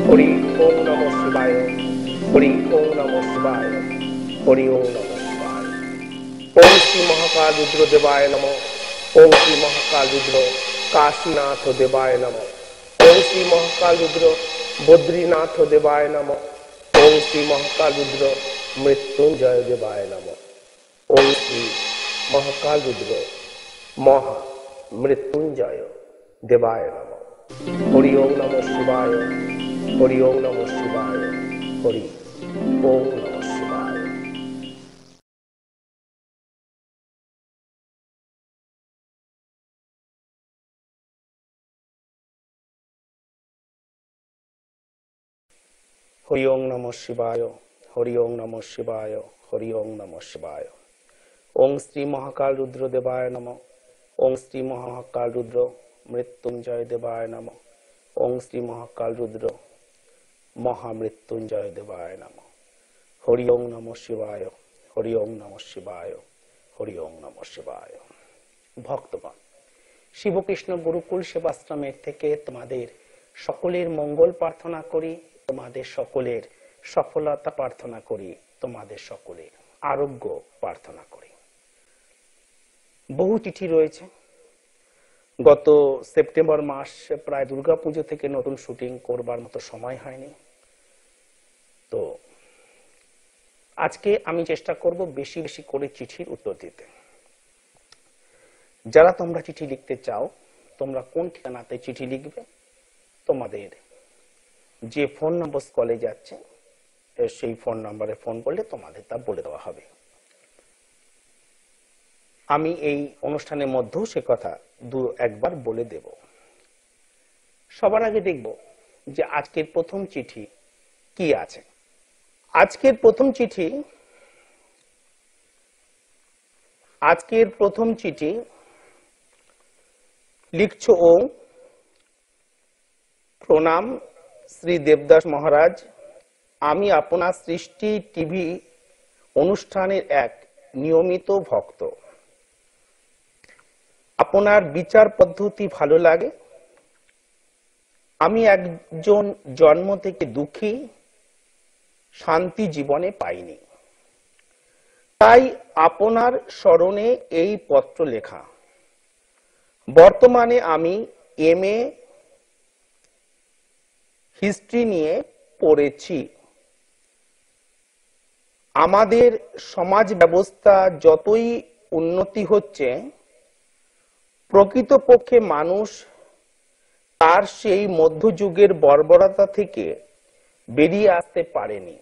হরি ওম নমঃ শিবায়, হরি ওম নমঃ শিবায়, হরি ওম নমঃ শিবায়। ওম শ্রী মহাকাল রুদ্র দেবায় নমঃ। ওম শ্রী মহাকাল রুদ্র কাশীনাথ দেবায় নমঃ। ওম শ্রী মহাকাল রুদ্র বদ্রীনাথ দেবায় নমঃ। ওম শ্রী মহাকাল রুদ্র মৃত্যুঞ্জয় দেবায় নমঃ। ওম শ্রী মহাকাল রুদ্র মহা মৃত্যুঞ্জয় দেবায় নমঃ। হরি ওম নমঃ শিবায়, হরি ওম নমঃ শিবায়, হরি ওম নমঃ শিবায়। হরি ওম নমঃ শিবায়, হরি ওম নমঃ শিবায়, হরি ওম নমঃ শিবায়। ওম শ্রী মহাকাল রুদ্র দেবায় নমঃ। ওম শ্রী মহাকাল রুদ্র মৃত্যুঞ্জয় দেবায় নমঃ। ওম শ্রী মহাকাল রুদ্র মহামৃত্যুঞ্জয় দেবায় নমঃ। হরি ওম নমঃ শিবায়, হরি ওম নমঃ শিবায়, হরি ওম নমঃ শিবায়। ভক্তগণ, শিবকৃষ্ণ গুরুকুল সেবাশ্রমের থেকে তোমাদের সকলের মঙ্গল প্রার্থনা করি, তোমাদের সকলের সফলতা প্রার্থনা করি, তোমাদের সকলের আরোগ্য প্রার্থনা করি। বহু চিঠি রয়েছে। গত সেপ্টেম্বর মাস প্রায় দুর্গাপুজো থেকে নতুন শুটিং করবার মতো সময় হয়নি। তো আজকে আমি চেষ্টা করব বেশি বেশি করে চিঠির উত্তর দিতে। যারা তোমরা চিঠি লিখতে চাও, তোমরা কোন ঠিকানাতে চিঠি লিখবে, তোমাদের যে ফোন নম্বর কলে যাচ্ছে সেই ফোন নম্বরে ফোন করলে তোমাদের তা বলে দেওয়া হবে। আমি এই অনুষ্ঠানের মধ্যেও সে কথা একবার বলে দেব। সবার আগে দেখব যে আজকের প্রথম চিঠি কি আছে। আজকের প্রথম চিঠি লিখছো ও প্রণাম শ্রী দেবদাস মহারাজ, আমি আপনার সৃষ্টি টিভি অনুষ্ঠানের এক নিয়মিত ভক্ত। আপনার বিচার পদ্ধতি ভালো লাগে। আমি একজন জন্ম থেকে দুঃখী, শান্তি জীবনে পাইনি, তাই আপনার স্মরণে এই পত্র লেখা। বর্তমানে আমি MA হিস্ট্রি নিয়ে পড়েছি। আমাদের সমাজ ব্যবস্থা যতই উন্নতি হচ্ছে, প্রকৃতপক্ষে মানুষ তার সেই মধ্যযুগের বর্বরতা থেকে বেরিয়ে আসতে পারেনি।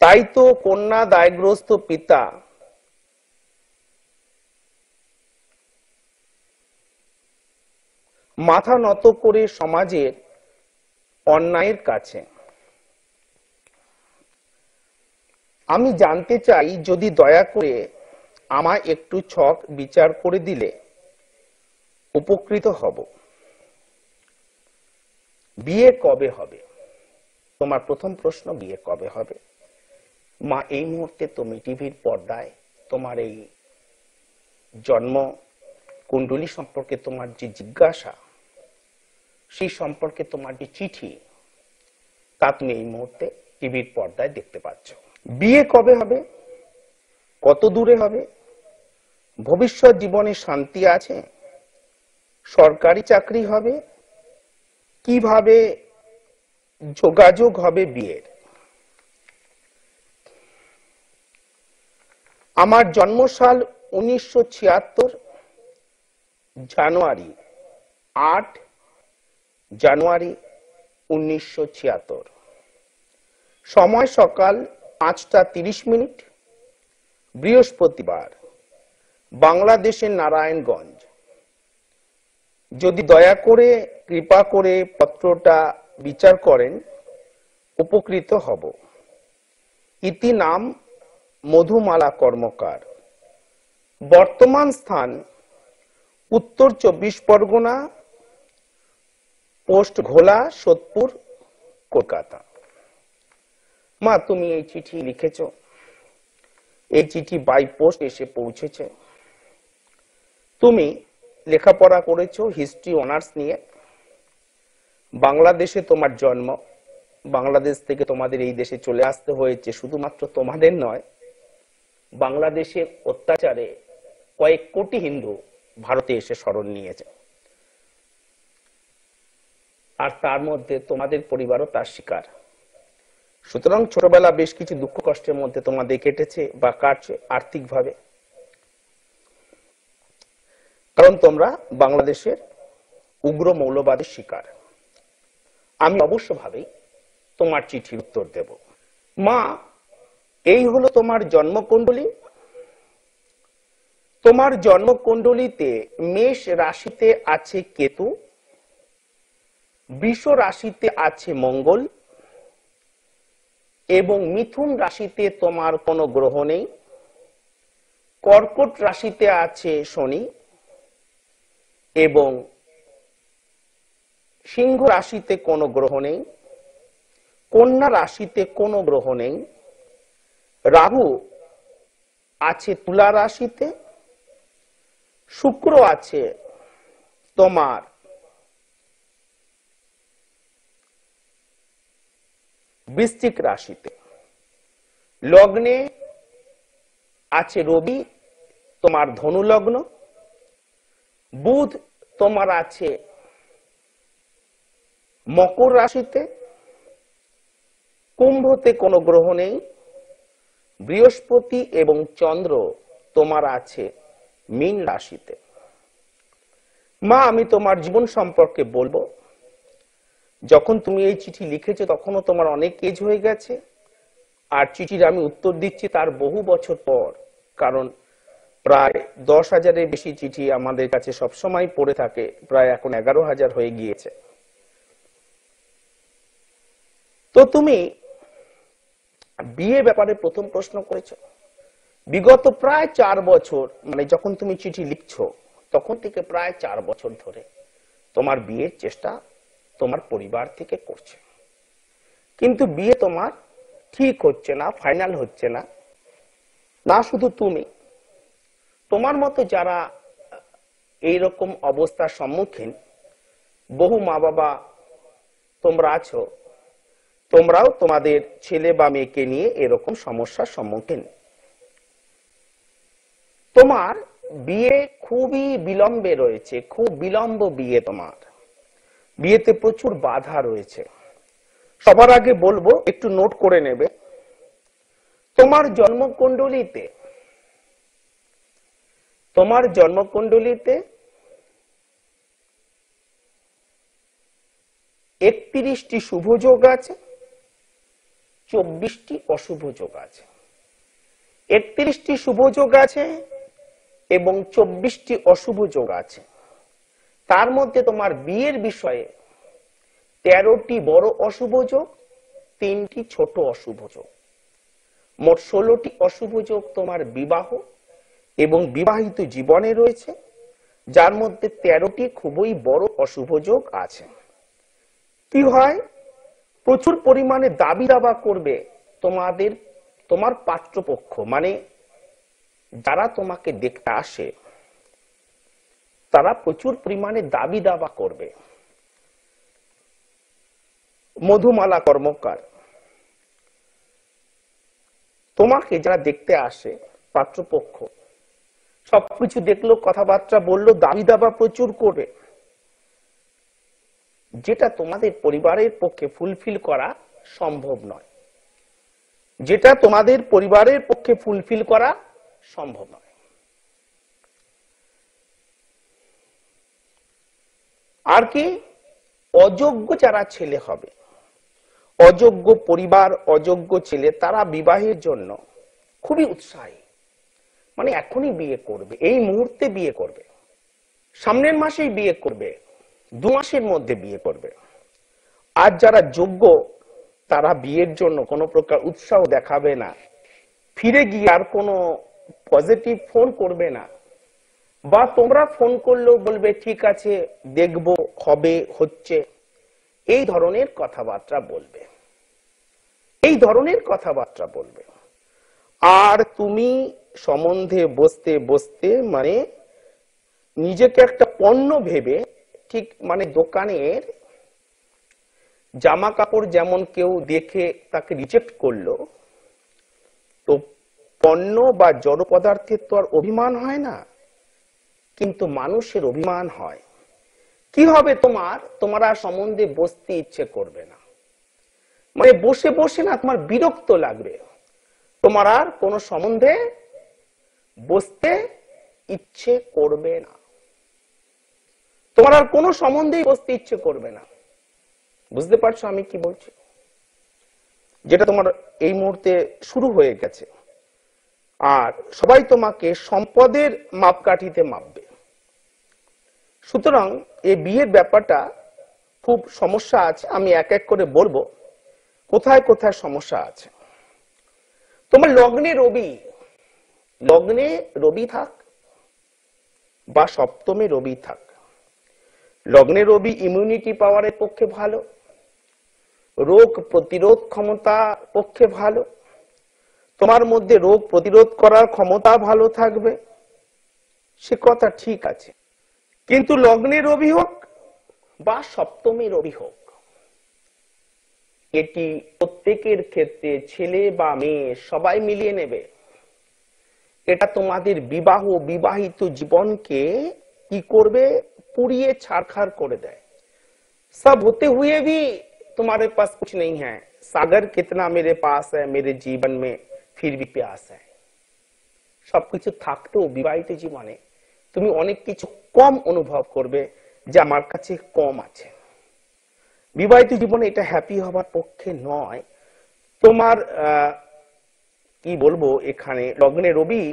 তাই তো কন্যা দায়গ্রস্ত পিতা মাথা নত করে সমাজের অন্যায়ের কাছে। আমি জানতে চাই, যদি দয়া করে আমায় একটু ছক বিচার করে দিলে উপকৃত হব। বিয়ে কবে হবে? তোমার প্রথম প্রশ্ন, বিয়ে কবে হবে? মা, এই মুহূর্তে তুমি টিভির পর্দায় তোমার এই জন্ম কুণ্ডলী সম্পর্কে তোমার যে জিজ্ঞাসা, সেই সম্পর্কে তোমার যে চিঠি, তা তুমি এই মুহূর্তে টিভির পর্দায় দেখতে পাচ্ছ। বিয়ে কবে হবে? কত দূরে হবে? ভবিষ্যৎ জীবনে শান্তি আছে? সরকারি চাকরি হবে? কিভাবে যোগাযোগ হবে বিয়ের? আমার জন্মসাল 1976 জানুয়ারি, 8 জানুয়ারি 1976। সময় সকাল 5:30, বৃহস্পতিবার, বাংলাদেশের নারায়ণগঞ্জ। যদি দয়া করে কৃপা করে পত্রটা বিচার করেন, উপকৃত হব। ইতি নাম মধুমালা কর্মকার। বর্তমান স্থান উত্তর 24 পরগনা, পোস্ট ঘোলা, সোদপুর, কলকাতা। মা, তুমি এই চিঠি লিখেছ, এই চিঠি বাই পোস্ট এসে পৌঁছেছে। তুমি লেখাপড়া করেছো হিস্ট্রি অনার্স নিয়ে। বাংলাদেশে তোমার জন্ম, বাংলাদেশ থেকে তোমাদের এই দেশে চলে আসতে হয়েছে, শুধুমাত্র তোমাদের নয়, বাংলাদেশের অত্যাচারে কয়েক কোটি হিন্দু ভারতে এসে শরণ নিয়েছে, আর তার মধ্যে তোমাদের পরিবারও তার শিকার। সুতরাং ছোটবেলা বেশ কিছু দুঃখ কষ্টের মধ্যে তোমাদের কেটেছে বা কাটছে আর্থিকভাবে, কারণ তোমরা বাংলাদেশের উগ্র মৌলবাদের শিকার। আমি অবশ্যভাবেই তোমার চিঠির উত্তর দেব। মা, এই হলো তোমার জন্মকুণ্ডলী। তোমার জন্মকুণ্ডলীতে মেষ রাশিতে আছে কেতু, বৃষ রাশিতে আছে মঙ্গল এবং মিথুন রাশিতে তোমার কোনো গ্রহ নেই। কর্কট রাশিতে আছে শনি এবং সিংহ রাশিতে কোনো গ্রহ নেই। কন্যা রাশিতে কোনো গ্রহ নেই। রাহু আছে তুলা রাশিতে। শুক্র আছে তোমার বৃশ্চিক রাশিতে। লগ্নে আছে রবি, তোমার ধনু লগ্ন। বুধ তোমার আছে মকর রাশিতে। কুম্ভতে কোনো গ্রহ নেই। বৃহস্পতি এবং চন্দ্র তোমার আছে মীন রাশিতে। মা, আমি তোমার জীবন সম্পর্কে বলবো। যখন তুমি এই চিঠি লিখেছো তখনও তোমার অনেক এজ হয়ে গেছে, আর চিঠির আমি উত্তর দিচ্ছি তার বহু বছর পর, কারণ প্রায় 10,000-এর বেশি চিঠি আমাদের কাছে সবসময় পড়ে থাকে, প্রায় এখন 11,000 হয়ে গিয়েছে। তো তুমি বিয়ে ব্যাপারে প্রথম প্রশ্ন করেছো। বিগত প্রায় 4 বছর, মানে যখন তুমি চিঠি লিখছো তখন থেকে প্রায় 4 বছর ধরে তোমার বিয়ের চেষ্টা তোমার পরিবার থেকে করছে, কিন্তু বিয়ে তোমার ঠিক হচ্ছে না, ফাইনাল হচ্ছে না। না শুধু তুমি, তোমার মতো যারা এইরকম অবস্থার সম্মুখীন বহু মা বাবা তোমরা আছো, তোমরাও তোমাদের ছেলে বা মেয়েকে নিয়ে এরকম সমস্যার সম্মুখীন। তোমার বিয়ে খুবই বিলম্বে রয়েছে, খুব বিলম্ব বিয়ে। তোমার বিয়েতে প্রচুর বাধা রয়েছে। সবার আগে বলবো একটু নোট করে নেবে। তোমার জন্মকুণ্ডলীতে 31টি শুভ যোগ আছে, 24টি অশুভ যোগ আছে। 31টি শুভ যোগ আছে এবং 24টি অশুভ যোগ আছে। তার মধ্যে তোমার বিয়ের বিষয়ে 13টি বড় অশুভ যোগ, 3টি ছোট অশুভ যোগ, মোট 16টি অশুভ যোগ তোমার বিবাহ এবং বিবাহিত জীবনে রয়েছে, যার মধ্যে 13টি খুবই বড় অশুভ যোগ আছে। কি হয়, প্রচুর পরিমাণে দাবি দাবা করবে তোমার পাত্রপক্ষ, মানে যারা তোমাকে দেখতে আসে তারা প্রচুর পরিমাণে দাবি দাবা করবে। মধুমালা কর্মকার, তোমাকে যারা দেখতে আসে পাত্রপক্ষ, সবকিছু দেখলো, কথাবার্তা বললো, দাবি দাবা প্রচুর করবে, যেটা তোমাদের পরিবারের পক্ষে ফুলফিল করা সম্ভব নয়, যেটা তোমাদের পরিবারের পক্ষে ফুলফিল করা সম্ভব নয়। আর কি, অযোগ্য যারা ছেলে হবে, অযোগ্য পরিবার, অযোগ্য ছেলে, তারা বিবাহের জন্য খুবই উৎসাহী, মানে এখনই বিয়ে করবে, এই মুহূর্তে বিয়ে করবে, সামনের মাসেই বিয়ে করবে, 2 মাসের মধ্যে বিয়ে করবে। আর যারা যোগ্য তারা বিয়ের জন্য কোনো প্রকার উৎসাহ দেখাবে না, ফিরে গিয়ে আর কোনো পজিটিভ ফোন করবে না, বা তোমরা ফোন করলেও বলবে ঠিক আছে, দেখবো, হবে, হচ্ছে, এই ধরনের কথাবার্তা বলবে, এই ধরনের কথাবার্তা বলবে। আর তুমি সম্বন্ধে বসতে বসতে মানে নিজেকে একটা পণ্য ভেবে, ঠিক মানে দোকানের জামা কাপড় যেমন কেউ দেখে তাকে রিজেক্ট করলো, তো পণ্য বা জড় পদার্থের তো আর অভিমান হয় না, কিন্তু মানুষের অভিমান হয়। কি হবে তোমার আর সম্বন্ধে বসতে ইচ্ছে করবে না, মানে বসে বসে না তোমার বিরক্ত লাগবে, তোমার আর কোনো সম্বন্ধে বসতে ইচ্ছে করবে না, তোমার আর কোনো সম্বন্ধেই বসতে ইচ্ছে করবে না। বুঝতে পারছো আমি কি বলছি? যেটা তোমার এই মুহূর্তে শুরু হয়ে গেছে। আর সবাই তোমাকে সম্পদের মাপকাঠিতে মাপবে। সুতরাং এই বিয়ের ব্যাপারটা খুব সমস্যা আছে, আমি এক এক করে বলবো কোথায় কোথায় সমস্যা আছে। তোমার লগ্নে রবি থাক বা সপ্তমে রবি থাক, লগ্নে রবি ইমিউনিটি পাওয়ারের পক্ষে ভালো, রোগ প্রতিরোধ ক্ষমতা পক্ষে ভালো, তোমার মধ্যে রোগ প্রতিরোধ করার ক্ষমতা ভালো থাকবে, সে কথা ঠিক আছে। কিন্তু লগ্নে রবি হোক বা সপ্তমে রবি হোক, এটি প্রত্যেকের ক্ষেত্রে ছেলে বা মেয়ে সবাই মিলিয়ে নেবে। এটা তোমাদের বিবাহিত জীবনকে কি করবে? পুড়িয়ে ছারখার করে দেয়। सब होते हुए भी तुम्हारे पास कुछ नहीं है, सागर कितना मेरे पास है, मेरे जीवन में फिर भी प्यास है। সবকিছু থাকতেও বিবাহিত জীবনে তুমি অনেক কিছু কম অনুভব করবে, যে আমার কাছে কম আছে। বিবাহিত জীবনে এটা হ্যাপি হবার পক্ষে নয়। তোমার কি বলবো, এখানে লগ্নে রবি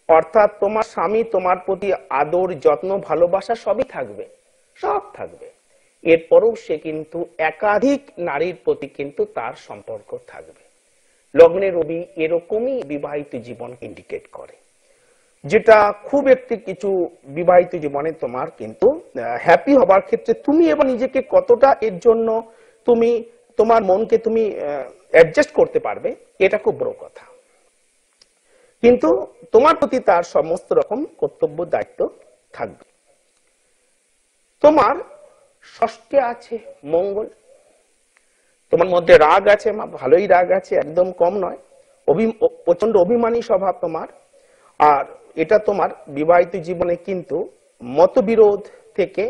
অর্থাৎ তোমার স্বামী তোমার প্রতি আদর যত্ন ভালোবাসা সবই থাকবে, সব থাকবে, এরপরও সে কিন্তু একাধিক নারীর প্রতি কিন্তু তার সম্পর্ক থাকবে। লগ্নে রবি এরকমই বিবাহিত জীবন ইন্ডিকেট করে, যেটা খুব একটি কিছু বিবাহিত জীবনে তোমার কিন্তু হ্যাপি হবার ক্ষেত্রে তুমি এবার নিজেকে কতটা এর জন্য তুমি তোমার মনকে তুমি অ্যাডজাস্ট করতে পারবে, এটা খুব বড় কথা। কিন্তু তোমার প্রতি তার সমস্ত রকম কর্তব্য দায়িত্ব থাকবে। তোমার ষষ্ঠে আছে মঙ্গল, তোমার মধ্যে রাগ আছে, ভালোই রাগ আছে, একদম কম নয়, প্রচন্ড অভিমানী স্বভাব তোমার। আর এটা তোমার বিবাহিত জীবনে কিন্তু মতবিরোধ থেকে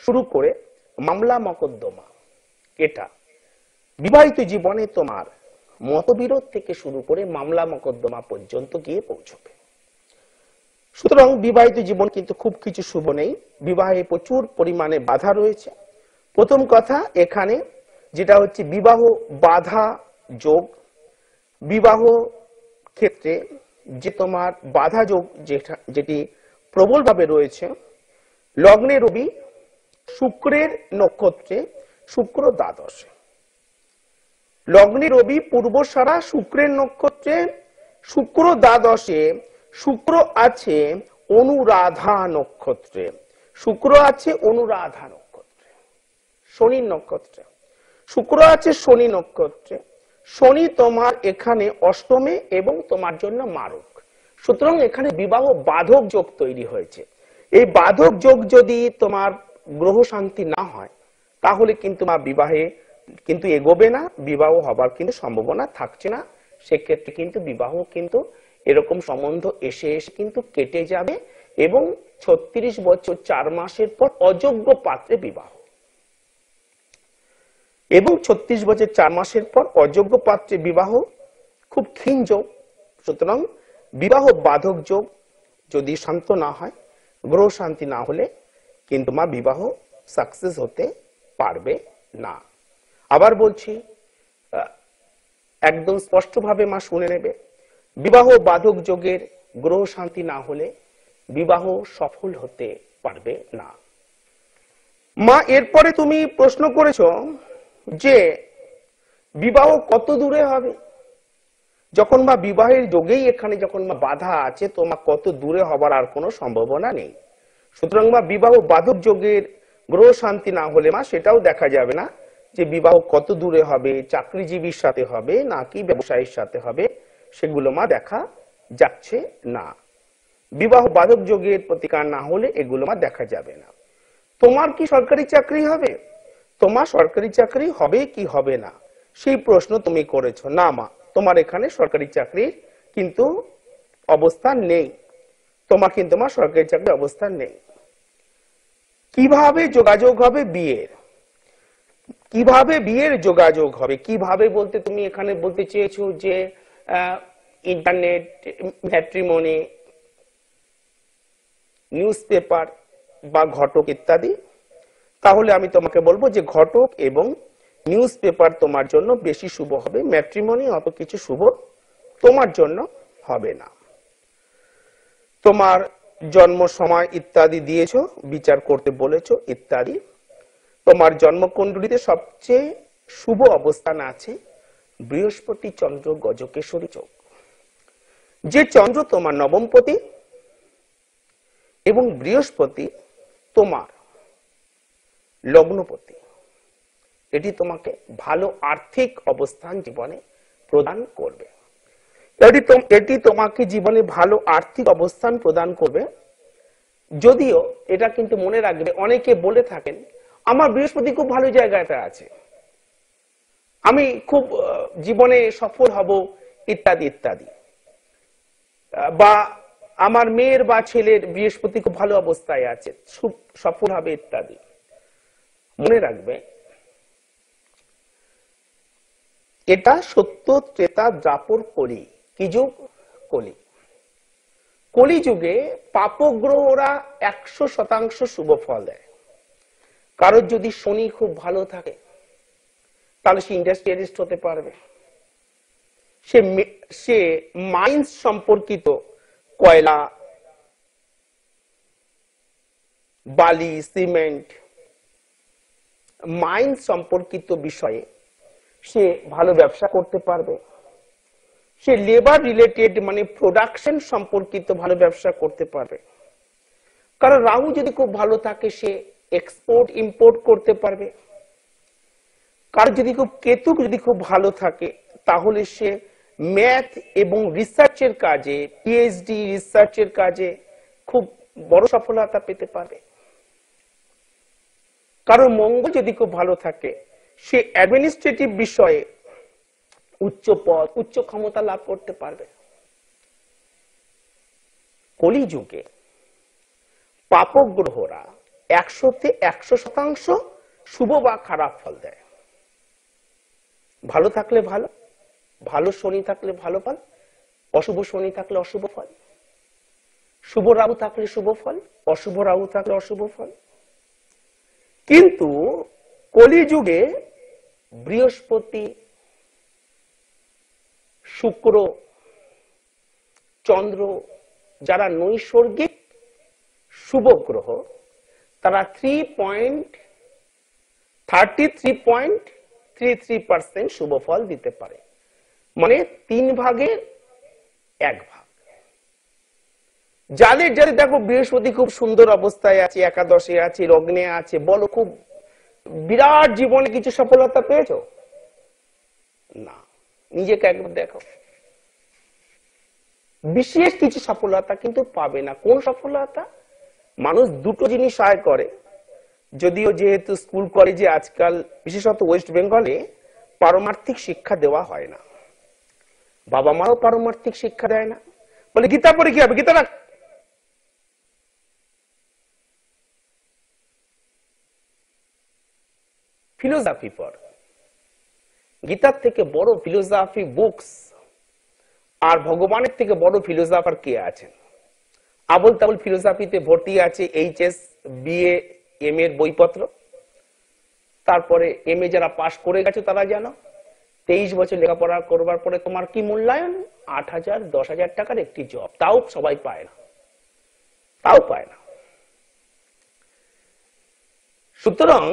শুরু করে মামলা মকদ্দমা, এটা বিবাহিত জীবনে তোমার মতবিরোধ থেকে শুরু করে মামলা মকদ্দমা পর্যন্ত গিয়ে পৌঁছবে। সুতরাং বিবাহিত জীবন কিন্তু খুব কিছু শুভ নেই, বিবাহে প্রচুর পরিমাণে বাধা রয়েছে। প্রথম কথা এখানে যেটা হচ্ছে বিবাহ বাধা যোগ, বিবাহ ক্ষেত্রে যে তোমার বাধা যোগ যেটি প্রবলভাবে রয়েছে, লগ্নে রবি শুক্রের নক্ষত্রে, শুক্র দ্বাদশে, লগ্নে রবি পূর্বসারা শুক্রের নক্ষত্রে, শুক্র দ্বাদশে, শুক্র আছে অনুরাধা নক্ষত্রে, শুক্র আছে অনুরাধা নক্ষত্রে, শনির নক্ষত্রে শুক্র আছে, শনি নক্ষত্রে, শনি তোমার এখানে অষ্টমে এবং তোমার জন্য মারক। সুতরাং এখানে বিবাহ বাধক যোগ তৈরি হয়েছে। এই বাধক যোগ যদি তোমার গ্রহ শান্তি না হয়, তাহলে কিন্তু বিবাহে কিন্তু এগোবে না, বিবাহ হবার কিন্তু সম্ভাবনা থাকছে না। সেক্ষেত্রে কিন্তু বিবাহ কিন্তু এরকম সম্বন্ধ এসে এসে কিন্তু কেটে যাবে এবং 36 বছর 4 মাসের পর অযোগ্য পাত্রে বিবাহ, এবং 36 বছর 4 মাসের পর অযোগ্য পাত্রে বিবাহ খুব ক্ষীণ যোগ। সুতরাং বিবাহ বাধক যোগ যদি শান্ত না হয়, গ্রহ শান্তি না হলে কিন্তু বিবাহ সাকসেস হতে পারবে না। আবার বলছি, একদম স্পষ্টভাবে শুনে নেবে, বিবাহ বাধক যোগের গ্রহ শান্তি না হলে বিবাহ সফল হতে পারবে না। এরপরে তুমি প্রশ্ন করেছো যে বিবাহ কত দূরে হবে, যখন বিবাহের যোগেই এখানে যখন বাধা আছে, তোমার কত দূরে হবার আর কোনো সম্ভাবনা নেই। সুতরাং বিবাহ বাধক যোগের গ্রহ শান্তি না হলে সেটাও দেখা যাবে না যে বিবাহ কত দূরে হবে, চাকরিজীবীর সাথে হবে নাকি ব্যবসায়ীর সাথে হবে, সেগুলো দেখা যাচ্ছে না। বিবাহ বাধক যোগের প্রতিকার না হলে এগুলো দেখা যাবে না। তোমার কি সরকারি চাকরি হবে, তোমার সরকারি চাকরি হবে কি হবে না সেই প্রশ্ন তুমি করেছো। না মা, তোমার এখানে সরকারি চাকরির কিন্তু অবস্থান নেই, তোমার কিন্তু মা সরকারি চাকরির অবস্থান নেই। কিভাবে যোগাযোগ হবে বিয়ের? কিভাবে বিয়ের যোগাযোগ হবে? কিভাবে বলতে তুমি এখানে বলতে চেয়েছো যে ইন্টারনেট, ম্যাট্রিমনি, নিউজ পেপার বা ঘটক ইত্যাদি? তাহলে আমি তোমাকে বলবো যে ঘটক এবং নিউজ পেপার তোমার জন্য বেশি শুভ হবে, ম্যাট্রিমনি অত কিছু শুভ তোমার জন্য হবে না। তোমার জন্ম সময় ইত্যাদি দিয়েছো, বিচার করতে বলেছো ইত্যাদি। তোমার জন্মকুণ্ডলিতে সবচেয়ে শুভ অবস্থান আছে বৃহস্পতি চন্দ্র গজকেশরী যোগ, যে চন্দ্র তোমার নবমপতি এবং বৃহস্পতি তোমার লগ্নপতি। এটি তোমাকে ভালো আর্থিক অবস্থান জীবনে প্রদান করবে। এটি তোমাকে জীবনে ভালো আর্থিক অবস্থান প্রদান করবে। যদিও এটা কিন্তু মনে রাখবে, অনেকে বলে থাকেন আমার বৃহস্পতি খুব ভালো জায়গাটা আছে, আমি খুব জীবনে সফল হব ইত্যাদি ইত্যাদি, বা আমার মেয়ের বা ছেলের বৃহস্পতি খুব ভালো অবস্থায় আছে, সফল হবে ইত্যাদি। মনে রাখবে এটা সত্য ত্রেতা দ্বাপর কলি। কি যুগ? কলি। কলি যুগে পাপগ্রহরা 100% শুভ ফল দেয়। কারোর যদি শনি খুব ভালো থাকে তাহলে সে ইন্ডাস্ট্রিয়ালিস্ট হতে পারবে, সে মাইন্স সম্পর্কিত কয়লা, বালি, সিমেন্ট, মাইন্স সম্পর্কিত বিষয়ে সে ভালো ব্যবসা করতে পারবে। সে লেবার রিলেটেড মানে প্রোডাকশন সম্পর্কিত ভালো ব্যবসা করতে পারবে। কারণ রাহু যদি খুব ভালো থাকে সে এক্সপোর্ট ইম্পোর্ট করতে পারবে। কার যদি কেতু যদি খুব ভালো থাকে তাহলে সে ম্যাথ এবং রিসার্চের কাজে, পিএইচডি রিসার্চের কাজে খুব বড় সফলতা পেতে পারবে। কারণ মঙ্গল যদি খুব ভালো থাকে সে অ্যাডমিনিস্ট্রেটিভ বিষয়ে উচ্চ পদ, উচ্চ ক্ষমতা লাভ করতে পারবে। কলিযুগে পাপগ্রহরা 100-তে 100% শুভ বা খারাপ ফল দেয়। ভালো থাকলে ভালো, ভালো শনি থাকলে ভালো ফল, অশুভ শনি থাকলে অশুভ ফল, শুভ রাহু থাকলে শুভ ফল, অশুভ রাহু থাকলে অশুভ ফল। কিন্তু কলিযুগে বৃহস্পতি, শুক্র, চন্দ্র যারা নৈসর্গিক শুভ গ্রহ তারা 33.33% শুভ ফল দিতে পারে, মানে 3 ভাগের 1 ভাগ। যাদের যাদের দেখো বৃহস্পতি খুব সুন্দর অবস্থায় আছে, একাদশে আছে, লগ্নে আছে, বলো খুব বিরাট জীবনে কিছু সফলতা পেয়েছো? না, নিজেকে একবার দেখো, বিশেষ কিছু সফলতা কিন্তু পাবে না। কোন সফলতা? মানুষ দুটো জিনিস আয় করে, যদিও যেহেতু স্কুল কলেজে আজকাল বিশেষত ওয়েস্ট বেঙ্গলে পারমার্থিক শিক্ষা দেওয়া হয় না, বাবা মাও পারমার্থিক শিক্ষা দেয় না, বলে গীতা পড়ে কি হবে, গীতা রাখ। ফিলোসফি পড়, গীতার থেকে বড় ফিলোসফি বুকস আর ভগবানের থেকে বড় ফিলোসফার কে আছেন? আবল তাবল ফিলোসফিতে ভর্তি আছে এইচএস, বিএ, এম এর বইপত্র। তারপরে এম এ যারা পাশ করে গেছে তারা জানো 23 বছর লেখাপড়া করবার পরে তোমার কি মূল্যায়ন? 8,000 10,000 টাকার একটি জব, তাও সবাই পায় না, তাও পায় না। সুতরাং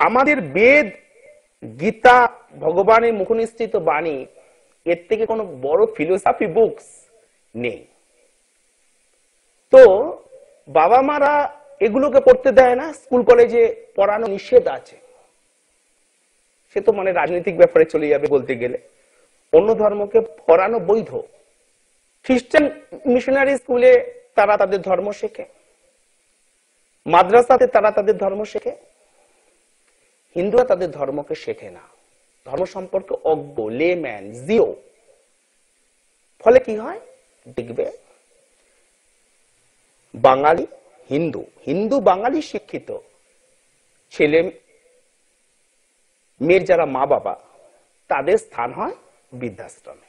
আমাদের বেদ, গীতা, ভগবানের মুখনিসৃত বাণী, এর থেকে কোনো বড় ফিলোসফি বুকস নেই। তো বাবা মারা এগুলোকে পড়তে দেয় না, স্কুল কলেজে পড়ানো নিষেধ আছে। সে তো মানে রাজনৈতিক ব্যাপারে চলে যাবে বলতে গেলে, অন্য ধর্মকে পড়ানো বৈধ। খ্রিস্টান মিশনারি স্কুলে তারা তাদের ধর্ম শেখে, মাদ্রাসাতে তারা তাদের ধর্ম শেখে, হিন্দুরা তাদের ধর্মকে শেখে না, ধর্ম সম্পর্কে অজ্ঞ, লেম্যান, জিও। ফলে কি হয়, দেখবে বাঙালি হিন্দু, হিন্দু বাঙালি শিক্ষিত ছেলে মেয়ের যারা মা বাবা, তাদের স্থান হয় বৃদ্ধাশ্রমে।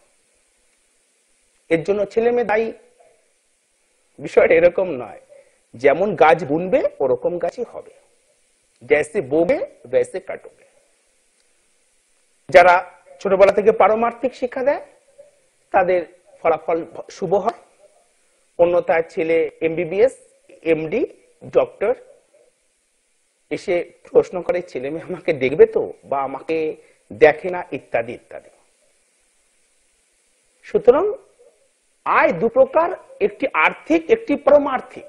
এর জন্য ছেলে মেয়ে দায়ী। বিষয়টা এরকম নয়, যেমন গাছ বুনবে ওরকম গাছই হবে, জैसे बोगे वैसे কাটোগে। যারা ছোটবেলা থেকে পারমার্থিক শিক্ষা দেয় তাদের ফলাফল শুভ হয়। অন্যথায় ছেলে এমবিবিএস, এমডি, ডক্টর এসে প্রশ্ন করে ছেলে মেয়ে আমাকে দেখবে তো, বা আমাকে দেখে না, ইত্যাদি ইত্যাদি। সুতরাং আয় দু প্রকার, একটি আর্থিক, একটি পারমার্থিক।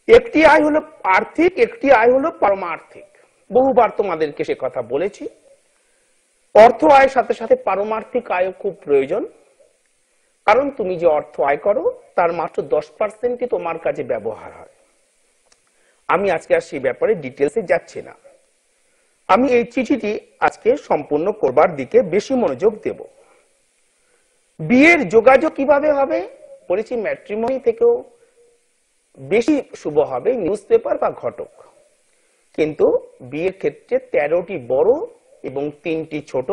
একটি আয় হলো আর্থিক, একটি আয় হলো পারমার্থিক। বহুবার তোমাদেরকে সে কথা বলেছি। অর্থ আয়ের সাথে সাথে পারমার্থিক আয়ও খুব প্রয়োজন, কারণ তুমি যে অর্থ আয় করো তার মাত্র 10% তোমার কাজে ব্যবহার হয়। আমি আজকে আর সেই ব্যাপারে ডিটেলসে যাচ্ছি না। আমি এই চিঠিটি আজকে সম্পূর্ণ করবার দিকে বেশি মনোযোগ দেব। বিয়ের যোগাযোগ কিভাবে হবে বলেছি, ম্যাট্রিমনি থেকেও বেশি শুভ হবে নিউজ পেপার বা ঘটক। কিন্তু বিয়ের ক্ষেত্রে 13টি বড় এবং 3টি ছোট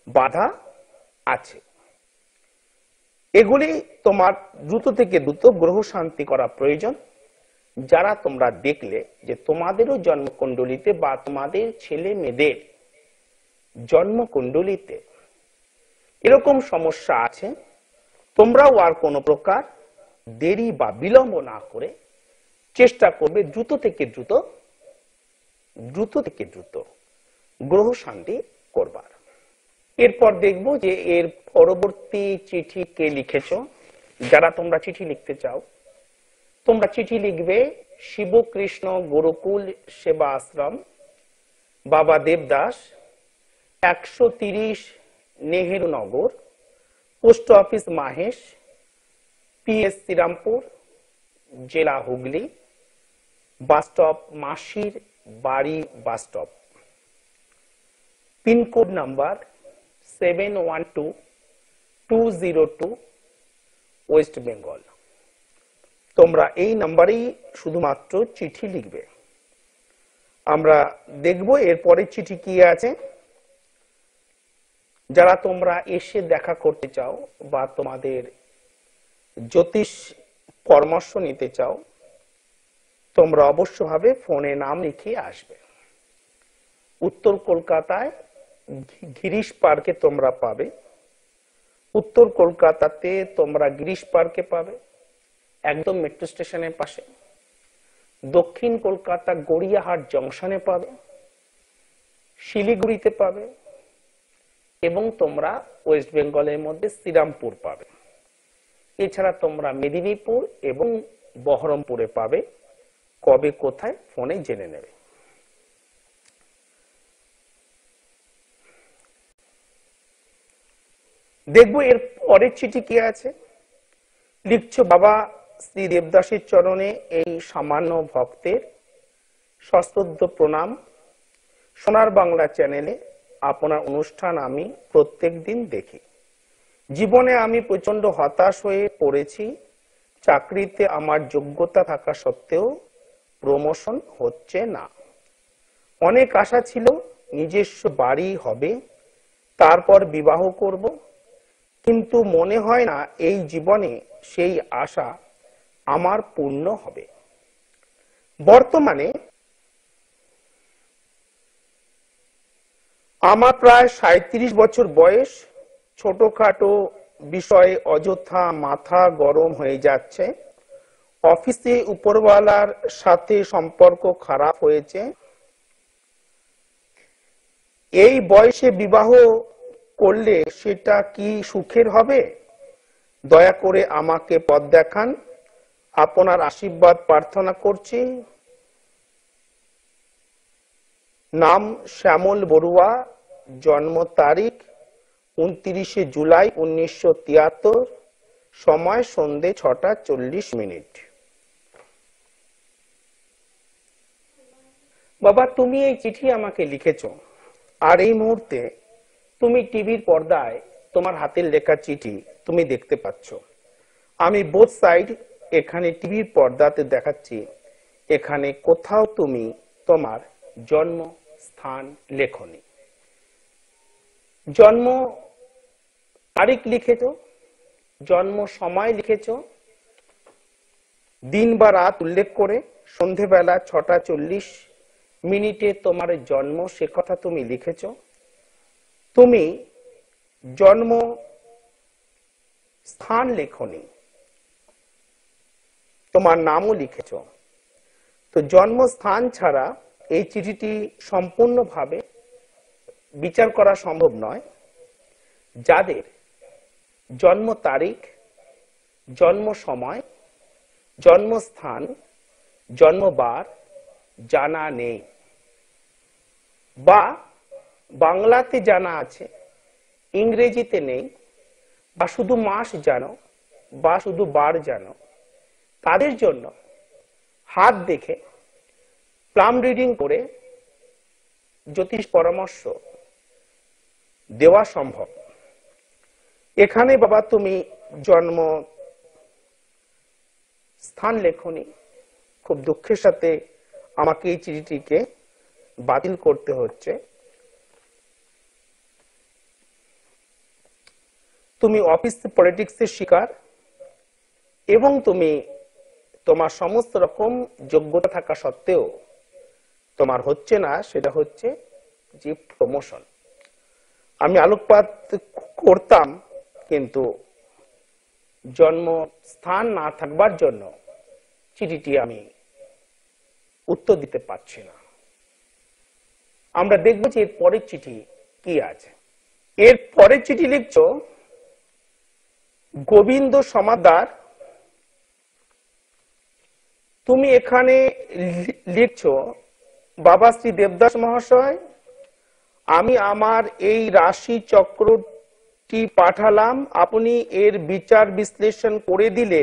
বাধা আছে। এগুলি তোমার দ্রুত থেকে দ্রুত গ্রহ শান্তি করা প্রয়োজন। যারা তোমরা দেখলে যে তোমাদেরও জন্মকুণ্ডলিতে বা তোমাদের ছেলে মেয়েদের জন্মকুণ্ডলিতে এরকম সমস্যা আছে, তোমরাও আর কোনো প্রকার দেরি বা বিলম্ব না করে চেষ্টা করবে দ্রুত থেকে দ্রুত গ্রহ শান্তি করবার। এরপর দেখব যে এর পরবর্তী চিঠি কে লিখেছ। যারা তোমরা চিঠি লিখতে চাও, তোমরা চিঠি লিখবে Shivkrishna Gurukul Seva Ashram, Baba Debdas, 130 Nehru Nagar, post office Mahesh, PS Shrirampur, জেলা হুগলি, বাস স্টপ মাসির বাড়ি bus stop, pincode number 712202, West Bengal. তোমরা এই নাম্বারেই শুধুমাত্র চিঠি লিখবে। আমরা দেখব এরপরে চিঠি কি আছে। যারা তোমরা এসে দেখা করতে চাও বা তোমাদের জ্যোতিষ পরামর্শ নিতে চাও, তোমরা অবশ্যভাবে ফোনে নাম লিখিয়ে আসবে। উত্তর কলকাতায় গিরিশ পার্কে তোমরা পাবে। উত্তর কলকাতাতে তোমরা গিরিশ পার্কে পাবে, একদম মেট্রো স্টেশনের পাশে। দক্ষিণ কলকাতা গড়িয়াহাট জংশনে পাবে, শিলিগুড়িতে পাবে, এবং তোমরা ওয়েস্ট বেঙ্গলের মধ্যে শ্রীরামপুর পাবে। এছাড়া তোমরা মেদিনীপুর এবং বহরমপুরে পাবে। কবে কোথায় ফোনে জেনে নেবে। দেখবো এর পরের চিঠি কি আছে। লিখছো, বাবা শ্রী দেবদাসের চরণে এই সামান্য ভক্তের সশ্রদ্ধ প্রণাম। সোনার বাংলা চ্যানেলে আপনার অনুষ্ঠান আমি প্রত্যেক দিন দেখি। জীবনে আমি প্রচন্ড হতাশ হয়ে পড়েছি। চাকরিতে আমার যোগ্যতা থাকা সত্ত্বেও প্রমোশন হচ্ছে না। অনেক আশা ছিল নিজস্ব বাড়ি হবে, তারপর বিবাহ করব, কিন্তু মনে হয় না এই জীবনে সেই আশা আমার পূর্ণ হবে। বর্তমানে আমার প্রায় 37 বছর বয়স। ছোটখাটো বিষয়ে অযথা মাথা গরম হয়ে যাচ্ছে। অফিসে উপরওয়ালার সাথে সম্পর্ক খারাপ হয়েছে। এই বয়সে বিবাহ করলে সেটা কি সুখের হবে? দয়া করে আমাকে পথ দেখান। আপনার আশীর্বাদ প্রার্থনা করছি। নাম শ্যামল বড়ুয়া, জন্ম তারিখ 29 জুলাই 1973, সময় সন্ধে 6টা 40 মিনিট। বাবা তুমি এই চিঠি আমাকে লিখেছো, আর এই মুহূর্তে তুমি টিভির পর্দায় তোমার হাতের লেখা চিঠি তুমি দেখতে পাচ্ছ। আমি বোথ সাইড এখানে টিভির পর্দাতে দেখাচ্ছি, এখানে কোথাও তুমি তোমার জন্ম স্থান লেখনি। জন্ম তারিখ লিখেছো, জন্ম সময় লিখেছো, দিন বা রাত উল্লেখ করে সন্ধেবেলা 6:40 তোমার জন্ম, সে কথা তুমি লিখেছো। তুমি জন্ম স্থান লেখনি, তোমার নামও লিখেছো। তো জন্মস্থান ছাড়া এই চিঠিটি সম্পূর্ণভাবে বিচার করা সম্ভব নয়। যাদের জন্ম তারিখ, জন্ম সময়, জন্মস্থান, জন্মবার জানা নেই, বা বাংলাতে জানা আছে ইংরেজিতে নেই, বা শুধু মাস জানো বা শুধু বার জানো, তাদের জন্য হাত দেখে প্লাম রিডিং করে জ্যোতিষ পরামর্শ দেওয়া সম্ভব। এখানে বাবা তুমি জন্ম স্থান লেখনি, খুব দুঃখের সাথে আমাকে এই চিঠিটিকে বাতিল করতে হচ্ছে। তুমি অফিস পলিটিক্সের শিকার, এবং তুমি তোমার সমস্ত রকম যোগ্যতা থাকা সত্ত্বেও তোমার হচ্ছে না, সেটা হচ্ছে যে প্রমোশন। আমি আলোকপাত করতাম, কিন্তু জন্মস্থান না থাকবার জন্য চিঠিটি আমি উত্তর দিতে পারছি না। আমরা দেখবো যে এর পরের চিঠি কি আছে। এর পরের চিঠি লিখছো গোবিন্দ সমাদ্দার। তুমি এখানে লিখছো, বাবা শ্রী দেবদাস মহাশয়, আমি আমার এই রাশি চক্রটি পাঠালাম, আপনি এর বিচার বিশ্লেষণ করে দিলে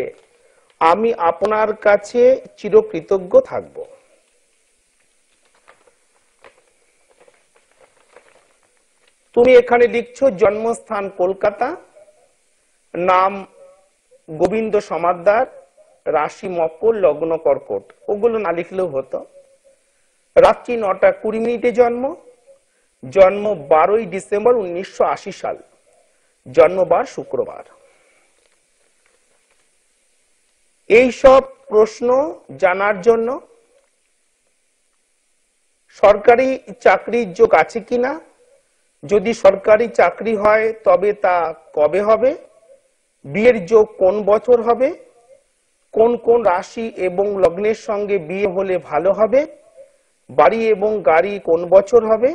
আমি আপনার কাছে চিরকৃতজ্ঞ থাকব। তুমি এখানে লিখছো জন্মস্থান কলকাতা, নাম গোবিন্দ সমাদ্দার, রাশি মকর, লগ্ন কর্কট। ওগুলো না লিখলেও হতো। রাত্রি 9:20 জন্ম, জন্ম 12 ডিসেম্বর 1980 সাল, জন্মবার শুক্রবার। এই সব প্রশ্ন জানার জন্য সরকারি চাকরির যোগ আছে কিনা, যদি সরকারি চাকরি হয় তবে তা কবে হবে, বিয়ের যোগ কোন বছর হবে, কোন কোন রাশি এবং লগ্নের সঙ্গে বিয়ে হলে ভালো হবে, বাড়ি এবং গাড়ি কোন বছর হবে,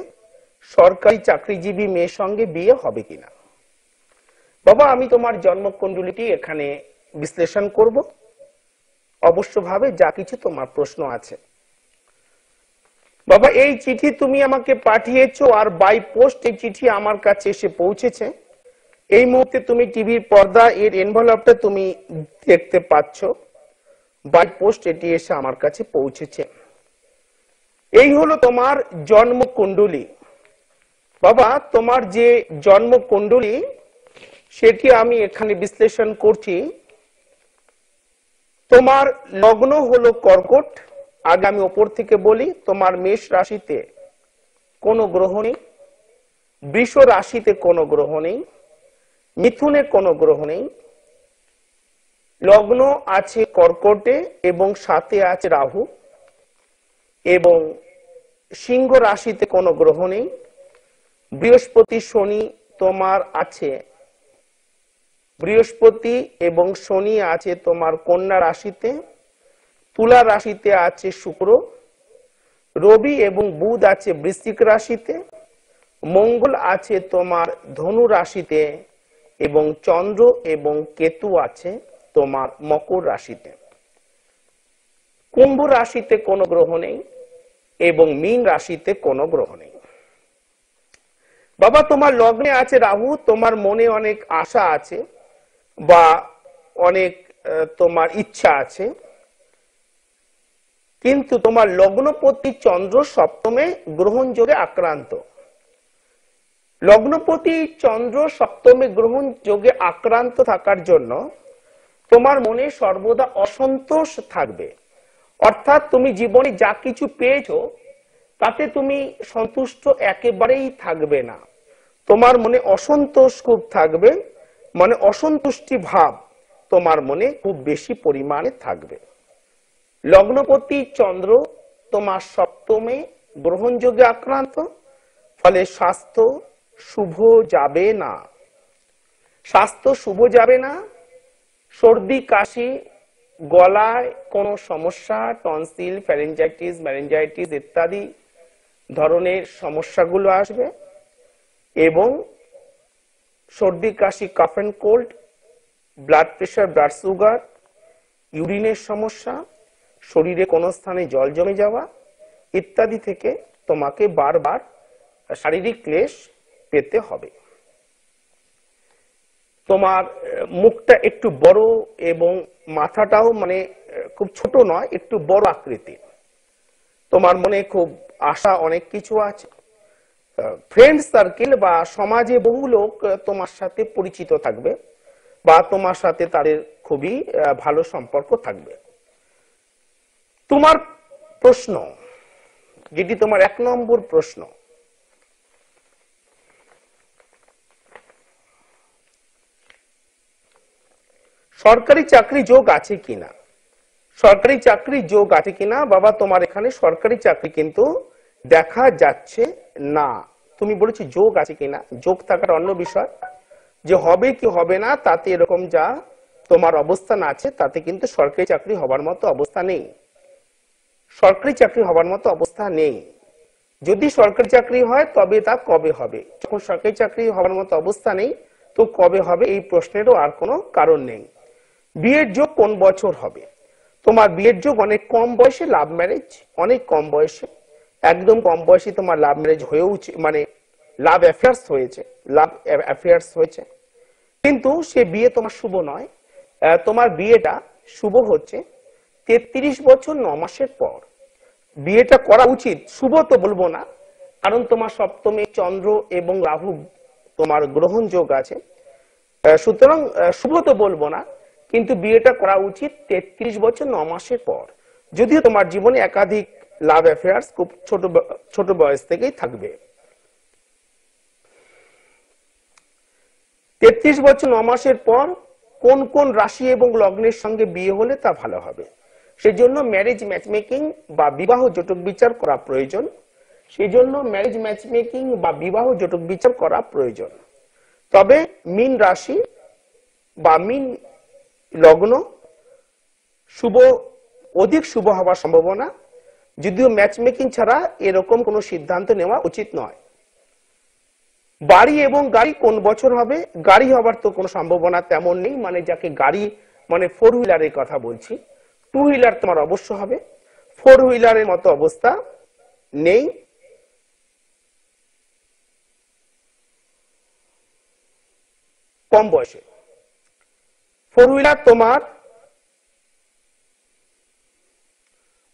সরকারি চাকরিজীবী মেয়ের সঙ্গে বিয়ে হবে কিনা। বাবা আমি তোমার জন্মকুণ্ডলীটি এখানে বিশ্লেষণ করব, অবশ্যভাবে যা কিছু তোমার প্রশ্ন আছে। বাবা এই চিঠি তুমি আমাকে পাঠিয়েছো, আর বাই পোস্ট এই চিঠি আমার কাছে এসে পৌঁছেছে। এই মুহূর্তে তুমি টিভির পর্দা এর এনভেলপটা তুমি দেখতে পাচ্ছ। বাই পোস্ট এটি এসে আমার কাছে পৌঁছেছে। এই হলো তোমার জন্মকুণ্ডলী। বাবা তোমার যে জন্মকুণ্ডলী সেটি আমি এখানে বিশ্লেষণ করছি। তোমার লগ্ন হলো কর্কট। আগে আমি ওপর থেকে বলি, তোমার মেষ রাশিতে কোনো গ্রহ নেই, বৃষ রাশিতে কোনো গ্রহ নেই, মিথুনে কোনো গ্রহ নেই, লগ্ন আছে কর্কটে এবং সাথে আছে রাহু, এবং সিংহ রাশিতে কোনো গ্রহ নেই। বৃহস্পতি শনি তোমার আছে, বৃহস্পতি এবং শনি আছে তোমার কন্যা রাশিতে, তুলা রাশিতে আছে শুক্র, রবি এবং বুধ আছে বৃশ্চিক রাশিতে, মঙ্গল আছে তোমার ধনু রাশিতে, এবং চন্দ্র এবং কেতু আছে তোমার মকর রাশিতে। কুম্ভ রাশিতে কোনো গ্রহ নেই এবং মীন রাশিতে কোনো গ্রহ নেই। বাবা তোমার লগ্নে আছে রাহু, তোমার মনে অনেক আশা আছে বা অনেক তোমার ইচ্ছা আছে। কিন্তু তোমার লগ্নপতি চন্দ্র সপ্তমে গ্রহণ যোগে আক্রান্ত। লগ্নপতি চন্দ্র সপ্তমে গ্রহণ যোগে আক্রান্ত থাকার জন্য তোমার মনে সর্বদা অসন্তোষ থাকবে। অর্থাৎ তুমি জীবনে যা কিছু পেয়েছো তাতে তুমি সন্তুষ্ট একেবারেই থাকবে না, তোমার মনে অসন্তোষ খুব থাকবে, মানে অসন্তুষ্টি ভাব তোমার মনে খুব বেশি পরিমাণে থাকবে। লগ্নপতি চন্দ্র তোমার সপ্তমে গ্রহণযোগে আক্রান্ত, ফলে স্বাস্থ্য শুভ যাবে না। স্বাস্থ্য শুভ যাবে না, সর্দি কাশি, গলায় কোনো সমস্যা, টনসিল, ফ্যারিঞ্জাইটিস, ম্যারিঞ্জাইটিস ইত্যাদি ধরনের সমস্যাগুলো আসবে। এবং সর্দি কাশি, cough and cold, blood pressure, blood sugar, ইউরিনের সমস্যা, শরীরে কোনো স্থানে জল জমে যাওয়া ইত্যাদি থেকে তোমাকে বারবার শারীরিক ক্লেশ পেতে হবে। তোমার মুখটা একটু বড় এবং মাথাটাও মানে খুব ছোট নয়, একটু বড় আকৃতির। তোমার মনে খুব আশা অনেক কিছু আছে। ফ্রেন্ড সার্কেল বা সমাজে বহু লোক তোমার সাথে পরিচিত থাকবে বা তোমার সাথে তাদের খুবই ভালো সম্পর্ক থাকবে। তোমার প্রশ্ন, যেটি তোমার 1 নম্বর প্রশ্ন, সরকারি চাকরি যোগ আছে কিনা? সরকারি চাকরি যোগ আছে কিনা বাবা, তোমার এখানে সরকারি চাকরি কিন্তু দেখা যাচ্ছে না। তুমি বলেছো যোগ আছে কিনা, যোগ থাকার অন্য বিষয়, যে হবে কি হবে না তাতে এরকম যা তোমার অবস্থান আছে তাতে কিন্তু সরকারি চাকরি হবার মতো অবস্থা নেই। সরকারি চাকরি হবার মতো অবস্থা নেই। যদি সরকারি চাকরি হয় তবে তা কবে হবে? যখন সরকারি চাকরি হবার মতো অবস্থা নেই তো কবে হবে এই প্রশ্নেরও আর কোনো কারণ নেই। বিয়ের যোগ কোন বছর হবে? তোমার বিয়ের যোগ অনেক কম বয়সে, লাভ ম্যারেজ, অনেক কম বয়সে, একদম কম বয়সে তোমার লাভ ম্যারেজ হয়েও মানে লাভ অ্যাফেয়ার্স হয়েছে, লাভ অ্যাফেয়ার্স হয়েছে, কিন্তু সে বিয়ে তোমার শুভ নয়। তোমার বিয়েটা শুভ হচ্ছে 33 বছর 9 মাসের পর। বিয়েটা করা উচিত, শুভ তো বলবো না, কারণ তোমার সপ্তমে চন্দ্র এবং রাহু তোমার গ্রহণ যোগ আছে, সুতরাং শুভ তো বলবো না, কিন্তু বিয়েটা করা উচিত 33 বছর 9 মাসের পর। যদিও তোমার জীবনে একাধিক লাভ অ্যাফেয়ার্স খুব ছোট বয়স থেকেই থাকবে। 33 বছর 9 মাসের পর কোন কোন রাশি এবং লগ্নের সঙ্গে বিয়ে হলে তা ভালো হবে? সেজন্য ম্যারেজ ম্যাচমেকিং বা বিবাহ জটক বিচার করা প্রয়োজন। সেজন্য ম্যারেজ ম্যাচমেকিং বা বিবাহ জটক বিচার করা প্রয়োজন। তবে মীন রাশি বা মীন লগ্ন অধিক শুভ হওয়ার সম্ভাবনা, যদিও ম্যাচমেকিং ছাড়া এরকম কোনো সিদ্ধান্ত নেওয়া উচিত নয়। বাড়ি এবং গাড়ি কোন বছর হবে? গাড়ি হবার তো কোনো সম্ভাবনা তেমন নেই, মানে যাকে গাড়ি মানে 4 হুইলারের কথা বলছি। 2 হুইলার তোমার অবশ্য হবে, 4 হুইলারের মতো অবস্থা নেই। কম বয়সে 4 হুইলার তোমার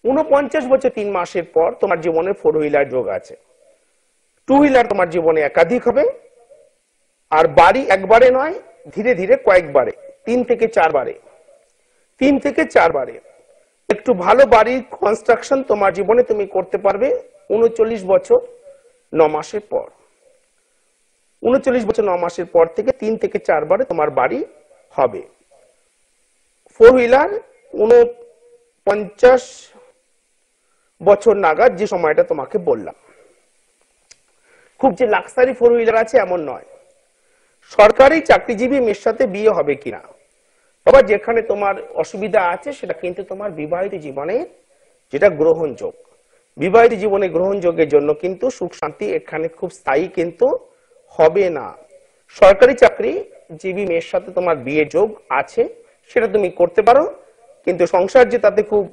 49 বছর 3 মাসের পর তোমার জীবনে 4 হুইলার যোগ আছে। 2 হুইলার তোমার জীবনে একাধিক হবে। আর বাড়ি একবারে নয়, ধীরে ধীরে কয়েকবারে, 3 থেকে 4 বারে, 3 থেকে 4 বারে একটু ভালো বাড়ির কনস্ট্রাকশন তোমার জীবনে তুমি করতে পারবে 39 বছর 9 মাসের পর। 39 বছর 9 মাসের পর থেকে 3 থেকে 4 বারে তোমার বাড়ি হবে। 4 হুইলার 49 বছর নাগাদ, যে সময়টা তোমাকে বললাম। খুব যে লাক্সারি 4 হুইলার আছে এমন নয়। সরকারি চাকরিজীবী মেয়ের সাথে বিয়ে হবে কিনা? বাবা, যেখানে তোমার অসুবিধা আছে সেটা কিন্তু তোমার বিবাহিত জীবনে যেটা গ্রহণযোগ, বিবাহিত জীবনে গ্রহণযোগের জন্য কিন্তু সুখ শান্তি এখানে খুব স্থায়ী কিন্তু হবে না। সরকারি চাকরিজীবী মেয়ের সাথে তোমার বিয়ে যোগ আছে, সেটা তুমি করতে পারো, কিন্তু সংসার যে তাতে খুব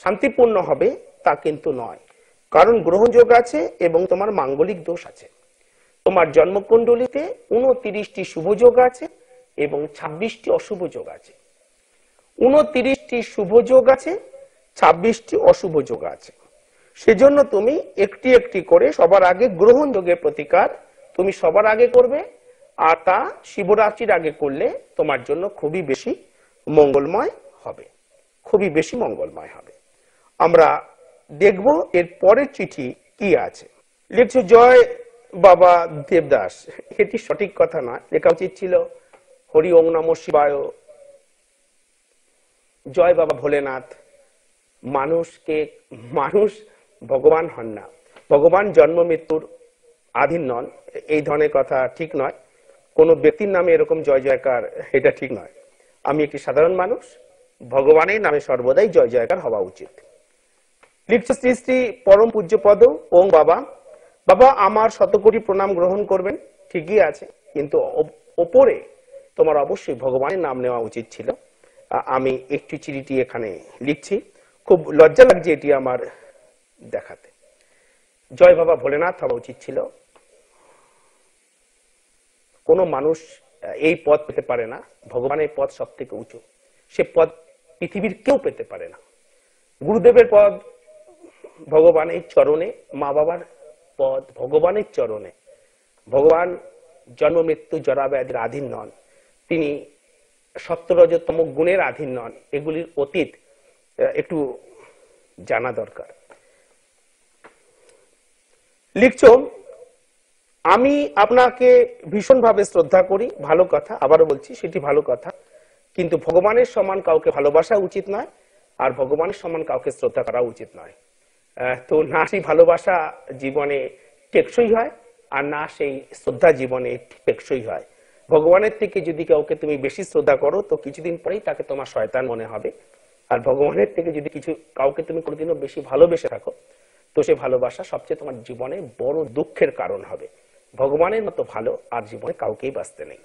শান্তিপূর্ণ হবে তা কিন্তু নয়, কারণ গ্রহণযোগ আছে এবং তোমার মাঙ্গলিক দোষ আছে। তোমার জন্মকুণ্ডলিতে 29টি শুভ যোগ আছে এবং 26টি অশুভ যোগ আছে। 29টি শুভ যোগ আছে 26টি অশুভ যোগ আছে। সেজন্য তুমি একটি একটি করে সবার আগে গ্রহণ যোগের প্রতিকার তুমি সবার আগে করবে, আর তা শিবরাত্রির আগে করলে তোমার জন্য খুবই বেশি মঙ্গলময় হবে, খুবই বেশি মঙ্গলময় হবে। আমরা দেখব এর পরের চিঠি কি আছে। লিখছে জয় বাবা দেবদাস। এটি সঠিক কথা নয়, লেখা উচিত ছিল হরি ওং নমঃ শিবায়, জয় বাবা ভোলেনাথ। মানুষ ভগবান হন না, ভগবান জন্ম মৃত্যুর আধীন নন, এই ধরনের কথা ঠিক নয়। কোনো ব্যক্তির নামে এরকম জয় জয়কার, এটা ঠিক নয়। আমি একটি সাধারণ মানুষ, ভগবানের নামে সর্বদাই জয় জয়কার হওয়া উচিত। লিখছে শ্রী শ্রী পরম পূজ্যপদ ওং বাবা। বাবা আমার শতকোটি প্রণাম গ্রহণ করবেন, ঠিকই আছে, কিন্তু ওপরে তোমার অবশ্যই ভগবানের নাম নেওয়া উচিত ছিল। আমি একটি চিঠিটি এখানে লিখছি, খুব লজ্জা লাগছে এটি আমার দেখাতে। জয় বাবা ভোলেনাথ হওয়া উচিত ছিল। কোনো মানুষ এই পদ পেতে পারে না, ভগবানের পদ সব থেকে উঁচু, সে পদ পৃথিবীর কেউ পেতে পারে না। গুরুদেবের পদ ভগবানের চরণে, মা বাবার পদ ভগবানের চরণে। ভগবান জন্ম মৃত্যু জরা ব্যাধির অধীন নন, তিনি সত্যরজতম গুণের অধীন নন, এগুলির অতীত একটু জানা দরকার। লিখছ আমি আপনাকে ভীষণভাবে শ্রদ্ধা করি, ভালো কথা, আবারও বলছি সেটি ভালো কথা, কিন্তু ভগবানের সমান কাউকে ভালোবাসা উচিত নয়, আর ভগবানের সমান কাউকে শ্রদ্ধা করা উচিত নয়। তো না সেই ভালোবাসা জীবনে টেকসই হয়, আর না সেই শ্রদ্ধা জীবনে টেকসই হয়। ভগবানের থেকে যদি কাউকে তুমি বেশি শ্রদ্ধা করো তো কিছুদিন পরেই তাকে তোমার শয়তান মনে হবে, আর ভগবানের থেকে যদি কাউকে তুমি কোনোদিনও বেশি ভালোবেসে থাকো তো সে ভালোবাসা সবচেয়ে তোমার জীবনে বড় দুঃখের কারণ হবে। ভগবানের মতো ভালো আর জীবনে কাউকেই বাঁচতে নেই।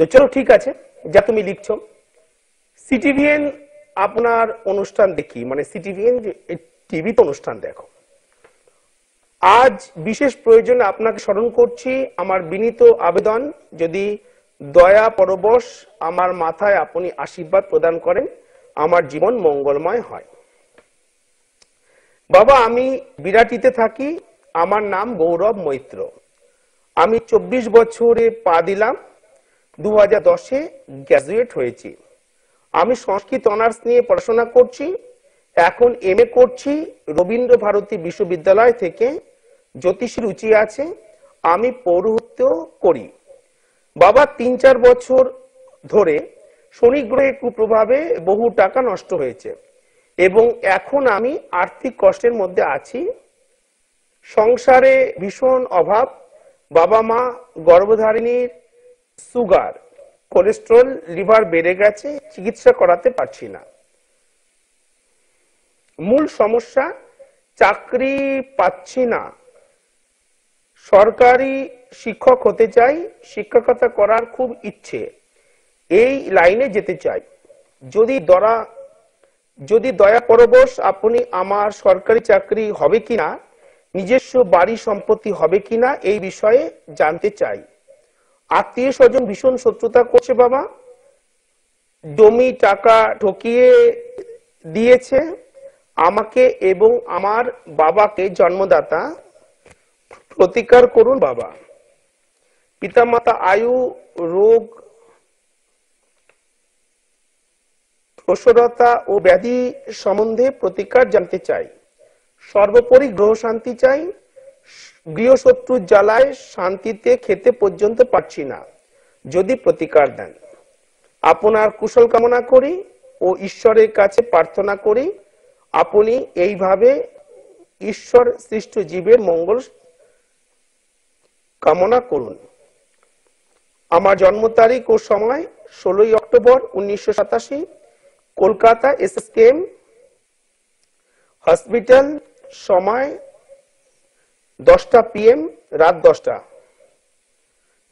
তো চলো ঠিক আছে, যা তুমি লিখছো। সিটিভিএন আপনার অনুষ্ঠান দেখি, মানে সিটিভিএন টিভিতে অনুষ্ঠান দেখো। আজ বিশেষ প্রয়োজনে আপনাকে স্মরণ করছি, আমার বিনীত আবেদন যদি দয়া পরবশ আমার মাথায় আপনি আশীর্বাদ প্রদান করেন, আমার জীবন মঙ্গলময় হয়। বাবা আমি বিরাটিতে থাকি, আমার নাম গৌরব মৈত্র। আমি 24 বছরে পা দিলাম, 2010-এ গ্র্যাজুয়েট হয়েছি। আমি সংস্কৃত অনার্স নিয়ে পড়াশোনা করছি, এখন এমএ করছি রবীন্দ্র ভারতী বিশ্ববিদ্যালয় থেকে। জ্যোতিষী রুচি আছে, আমি পৌরোহিত্য করি। বাবা 3-4 বছর ধরে শনি গ্রহের কুপ্রভাবে বহু টাকা নষ্ট হয়েছে এবং এখন আমি আর্থিক কষ্টের মধ্যে আছি। সংসারে ভীষণ অভাব, বাবা মা গর্ভধারিণীর সুগার, কোলেস্ট্রল, লিভার বেড়ে গেছে, চিকিৎসা করাতে পারছি না। মূল সমস্যা চাকরি পাচ্ছি না। সরকারি শিক্ষক হতে চাই, শিক্ষকতা করার খুব ইচ্ছে, এই লাইনে যেতে চাই। যদি দয়া পরবশ আপনি আমার সরকারি চাকরি হবে কিনা, নিজস্ব বাড়ি সম্পত্তি হবে কিনা এই বিষয়ে জানতে চাই। আত্মীয় স্বজন ভীষণ শত্রুতা করছে বাবা, জমি টাকা ঠকিয়ে দিয়েছে আমাকে এবং আমার বাবাকে, জন্মদাতা, প্রতিকার করুন বাবা। পিতামাতা আয়ু রোগ প্রসরতা ও ব্যাধি সম্বন্ধে প্রতিকার জানতে চাই। সর্বোপরি গ্রহ শান্তি চাই, গৃহশত্রুর জ্বালায় শান্তিতে খেতে পর্যন্ত পারছি না, যদি প্রতিকার দেন। আপনার কুশল কামনা করি ও ঈশ্বরের কাছে প্রার্থনা করি আপনি এইভাবে ঈশ্বর সৃষ্ট জীবের মঙ্গল কামনা করুন। আমার জন্ম তারিখ ও সময় 16 অক্টোবর 1987, কলকাতা এসএসকেএম হসপিটাল, সময় 10টা PM, রাত 10টা।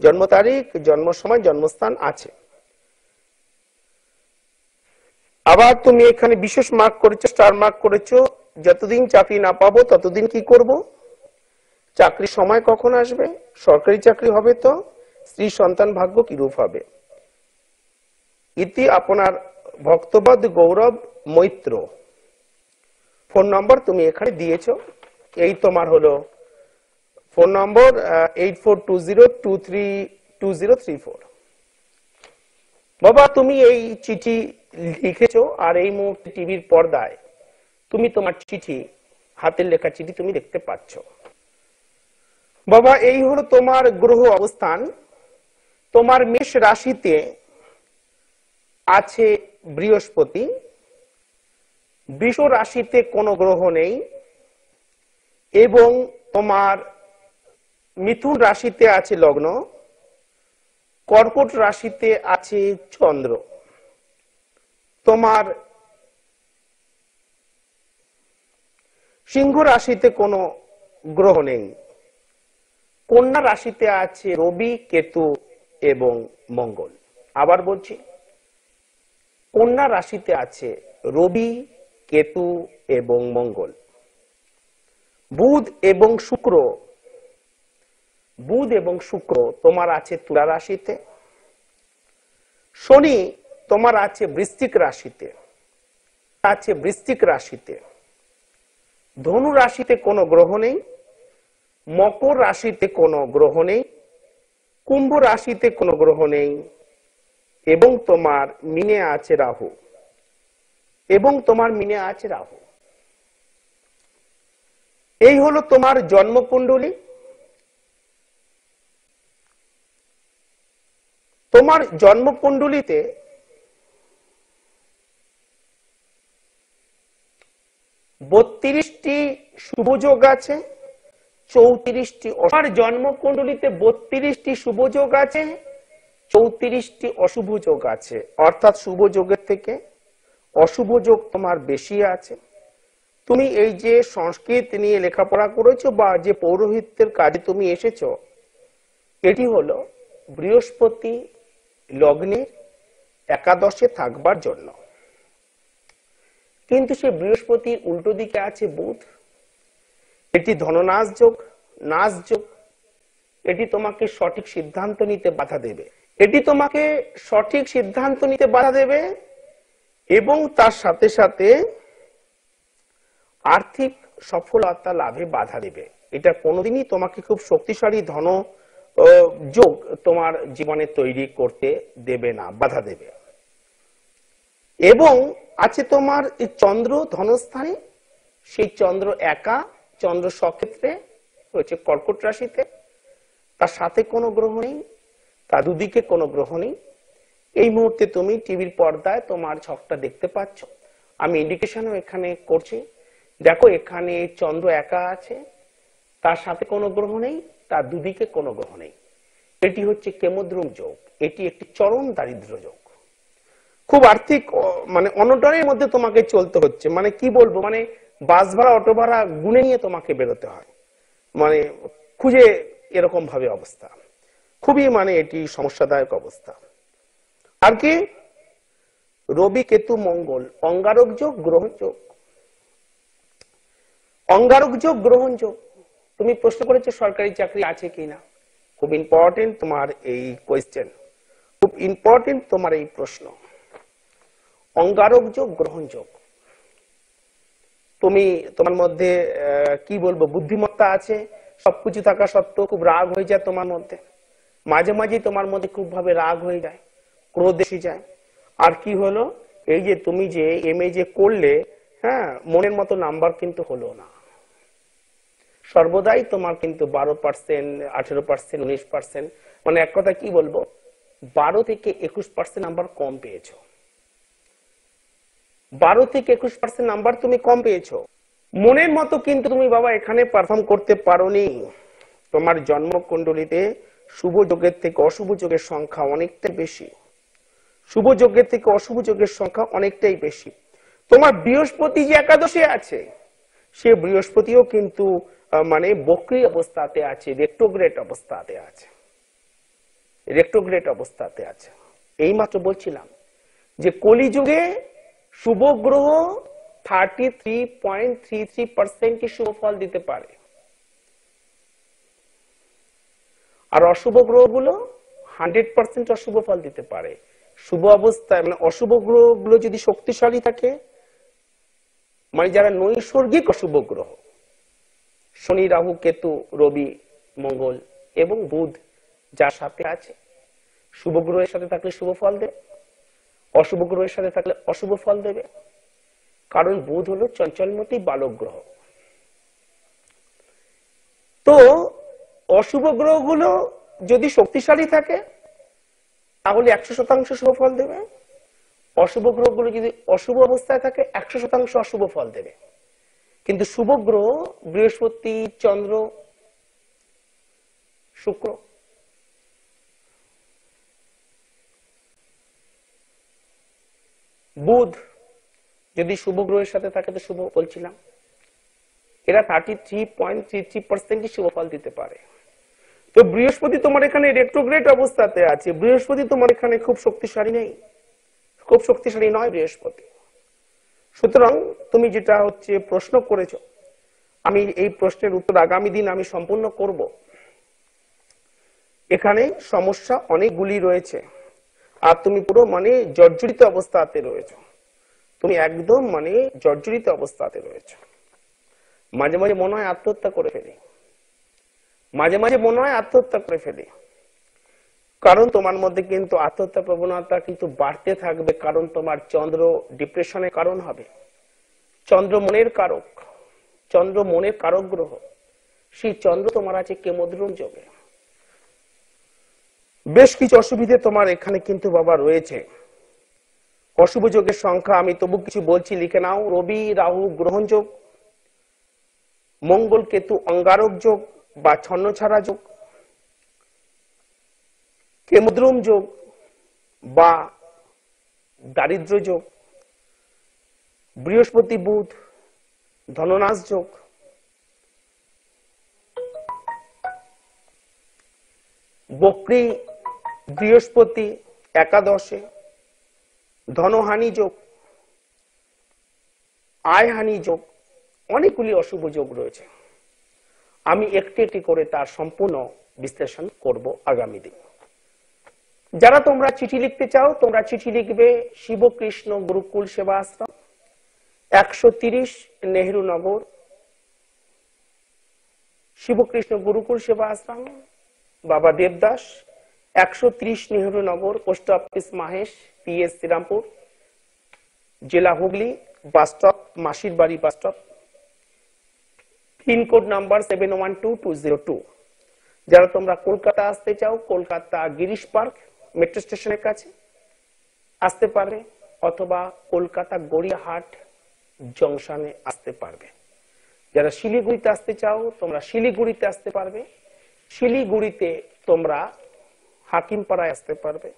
জন্ম তারিখ, জন্ম সময়, জন্মস্থান আছে। আবার তুমি এখানে বিশেষ মার্ক করেছো, স্টার মার্ক করেছো, যতদিন চাকরি না পাবো ততদিন কি করব, চাকরির সময় কখন আসবে, সরকারি চাকরি হবে তো স্ত্রী সন্তান ভাগ্য কিরূপ হবে। ইতি আপনার ভক্তপদ গৌরব মৈত্র ফোন নম্বর তুমি এখানে দিয়েছো, এই তোমার হলো ফোন নম্বর 8420232034। বাবা তুমি এই চিঠি লিখেছো আর এই মুহূর্তে টিভির পর্দায় তুমি তোমার চিঠি, হাতের লেখা চিঠি তুমি দেখতে পাচ্ছ। বাবা এই হলো তোমার গ্রহ অবস্থান। তোমার মেষ রাশিতে আছে বৃহস্পতি, বৃষ রাশিতে কোনো গ্রহ নেই, এবং তোমার মিথুন রাশিতে আছে লগ্ন, কর্কট রাশিতে আছে চন্দ্র, তোমার সিংহ রাশিতে কোনো গ্রহ নেই, কন্যা রাশিতে আছে রবি, কেতু এবং মঙ্গল। আবার বলছি, কন্যা রাশিতে আছে রবি, কেতু এবং মঙ্গল। বুধ এবং শুক্র তোমার আছে তুলা রাশিতে, শনি তোমার আছে বৃশ্চিক রাশিতে, ধনু রাশিতে কোনো গ্রহ নেই, মকর রাশিতে কোনো গ্রহ নেই, কুম্ভ রাশিতে কোনো গ্রহ নেই, এবং তোমার মিনে আছে রাহু। এই হলো তোমার জন্মকুণ্ডলী। তোমার জন্মকুণ্ডলীতে 32টি শুভযোগ আছে, 34টি তোমার জন্মকুণ্ডলীতে 32টি শুভযোগ আছে, 34টি অশুভ যোগ আছে। অর্থাৎ শুভ যোগের থেকে অশুভ যোগ তোমার বেশি আছে। তুমি এই যে সংস্কৃত নিয়ে লেখাপড়া করেছো বা যে পৌরোহিত্যের কাজে তুমি এসেছো, এটি হলো বৃহস্পতি লগ্নে একাদশে থাকবার জন্য। কিন্তু সে বৃহস্পতির উল্টো দিকে আছে বুধ, এটি ধননাশ যোগ, নাশ যোগ। এটি তোমাকে সঠিক সিদ্ধান্ত নিতে বাধা দেবে, এবং তার সাথে সাথে আর্থিক সফলতা লাভে বাধা দেবে। এটা কোনোদিনই তোমাকে খুব শক্তিশালী ধন যোগ তোমার জীবনে তৈরি করতে দেবে না, বাধা দেবে। এবং আছে তোমার চন্দ্র ধনস্থানে, সেই চন্দ্র একা, চন্দ্র স্বক্ষেত্রে রয়েছে কর্কট রাশিতে, তার সাথে কোনো গ্রহ নেই, তার দুদিকে কোনো গ্রহ নেই। এই মুহূর্তে তুমি টিভির পর্দায় তোমার ছকটা দেখতে পাচ্ছ, আমি ইন্ডিকেশনও এখানে করছি। দেখো এখানে চন্দ্র একা আছে, তার সাথে কোনো গ্রহ নেই, তার দুদিকে কোনো গ্রহ নেই। এটি হচ্ছে কেমদ্রুম যোগ, এটি একটি চরম দারিদ্র যোগ। খুব আর্থিক মানে অনটনের মধ্যে তোমাকে চলতে হচ্ছে। মানে কি বলবো, মানে বাস ভাড়া অটো ভাড়া গুনে নিয়ে তোমাকে বেরোতে হয়, মানে খুঁজে এরকম ভাবে অবস্থা। খুবই মানে এটি সমস্যাদায়ক অবস্থা। আর কি রবি কেতু মঙ্গল অঙ্গারক যোগ গ্রহণ যোগ, অঙ্গারক যোগ গ্রহণ যোগ। তুমি প্রশ্ন করেছো সরকারি চাকরি আছে কিনা, খুব ইম্পর্টেন্ট তোমার এই কোয়েশ্চেন, খুব ইম্পর্টেন্ট তোমার এই প্রশ্ন। অঙ্গারক যোগ গ্রহণ যোগ, তুমি তোমার মধ্যে কি বলবো বুদ্ধিমত্তা আছে, সবকিছু থাকা সত্ত্বেও খুব রাগ হয়ে যায় তোমার মধ্যে, মাঝে মাঝে তোমার মধ্যে খুব ভাবে রাগ হয়ে যায়, ক্রোধ এসে যায়। আর কি হলো, এই যে তুমি যে এমএ যে করলে, হ্যাঁ, মনের মতো নাম্বার কিন্তু হলো না। সর্বদাই তোমার কিন্তু 12%, 18%, 19%, মানে এক কথা কি বলবো, 12 থেকে 21% নাম্বার কম পেয়েছো। 12 থেকে 21% নাম্বার তুমি কম পেয়েছো। মনের মতো কিন্তু তুমি বাবা এখানে পারফর্ম করতে পারোনি। তোমার জন্মকুণ্ডলীতে শুভ যোগের থেকে অশুভ যোগের সংখ্যা অনেকটাই বেশি, শুভ যোগের থেকে অশুভ যোগের সংখ্যা অনেকটাই বেশি। তোমার বৃহস্পতি যে একাদশে আছে, সে বৃহস্পতিও কিন্তু মানে বক্রী অবস্থাতে আছে, রেট্রোগ্রেড অবস্থাতে আছে। এইমাত্র বলছিলাম যে কলিযুগে শুভ গ্রহ 33.33% শুভ ফল দিতে পারে, আর অশুভ গ্রহগুলো 100% অশুভ ফল দিতে পারে। শুভ অবস্থায় মানে অশুভ গ্রহগুলো যদি শক্তিশালী থাকে, মানে যারা নৈসর্গিক অশুভ গ্রহ, শনি, রাহু, কেতু, রবি, মঙ্গল এবং বুধ যার সাথে আছে, শুভ গ্রহের সাথে থাকলে শুভ ফল দেবে, অশুভ গ্রহের সাথে থাকলে অশুভ ফল দেবে। কারণ বুধ হলো চঞ্চলমতি বালক গ্রহ। তো অশুভ গ্রহগুলো যদি শক্তিশালী থাকে তাহলে 100% শুভ ফল দেবে, অশুভ গ্রহগুলো যদি অশুভ অবস্থায় থাকে 100% অশুভ ফল দেবে। কিন্তু শুভ গ্রহ বৃহস্পতি, চন্দ্র, শুক্র, বুধ যদি শুভ গ্রহের সাথে থাকে তো শুভ বলছিলাম, এরা 33.33% শুভ ফল দিতে পারে। তো বৃহস্পতি তোমার এখানে রেট্রোগ্রেড অবস্থাতে আছে, বৃহস্পতি তোমার এখানে খুব শক্তিশালী নেই, খুব শক্তিশালী নয় বৃহস্পতি। সুতরাং তুমি যেটা হচ্ছে প্রশ্ন করেছো, আমি এই প্রশ্নের উত্তর আগামী দিন আমি সম্পূর্ণ করব। এখানে সমস্যা অনেকগুলি রয়েছে আর তুমি পুরো মানে জর্জরিত অবস্থাতে রয়েছো, তুমি একদম মানে জর্জরিত অবস্থাতে রয়েছো। মাঝে মাঝে মনে হয় আত্মহত্যা করে ফেলি, মাঝে মাঝে মনে হয় আত্মহত্যা করে ফেলি, কারণ তোমার মধ্যে কিন্তু আত্মহত্যা প্রবণতা কিন্তু বাড়তে থাকবে। কারণ তোমার চন্দ্র ডিপ্রেশনের কারণ হবে। চন্দ্র মনের কারক, চন্দ্র মনের কারক গ্রহ, সেই চন্দ্র তোমার আছে কেমদ্রুম যোগে। বেশ কিছু অসুবিধে তোমার এখানে কিন্তু বাবা রয়েছে। অশুভ যোগের সংখ্যা আমি তবু কিছু বলছি, লিখে নাও। রবি রাহু গ্রহণ যোগ, মঙ্গল কেতু অঙ্গারক যোগ বা ছন্নছাড়া যোগ, কেমদ্রুম যোগ বা দারিদ্র যোগ, বৃহস্পতি বুধ ধননাশ যোগ, বক্রী বৃহস্পতি একাদশে, ধনহানি যোগ, আয়হানি যোগ, অনেকগুলি অশুভ যোগ রয়েছে। আমি একটি একটি করে তার সম্পূর্ণ বিশ্লেষণ করব আগামী দিন। যারা তোমরা চিঠি লিখতে চাও তোমরা চিঠি লিখবে শিবকৃষ্ণ গুরুকুল সেবা আশ্রম, 130 নেহেরু নগর, Shivkrishna Gurukul Seva Ashram, Baba Debdas, 130 Nehru Nagar, post office Mahesh, PS Shrirampur, জেলা হুগলি, বাস স্টপ মাসির বাড়ি বাস স্টপ, পিনকোড নাম্বার 712202। যারা তোমরা কলকাতা আসতে চাও কলকাতা গিরিশ পার্ক মেট্রো স্টেশনের কাছে আসতে পারবে, অথবা কলকাতা গড়িয়াহাট জংশনে আসতে পারবে। যারা শিলিগুড়িতে আসতে চাও তোমরা শিলিগুড়িতে আসতে পারবে, শিলিগুড়িতে তোমরা হাকিমপাড়ায় আসতে পারবে।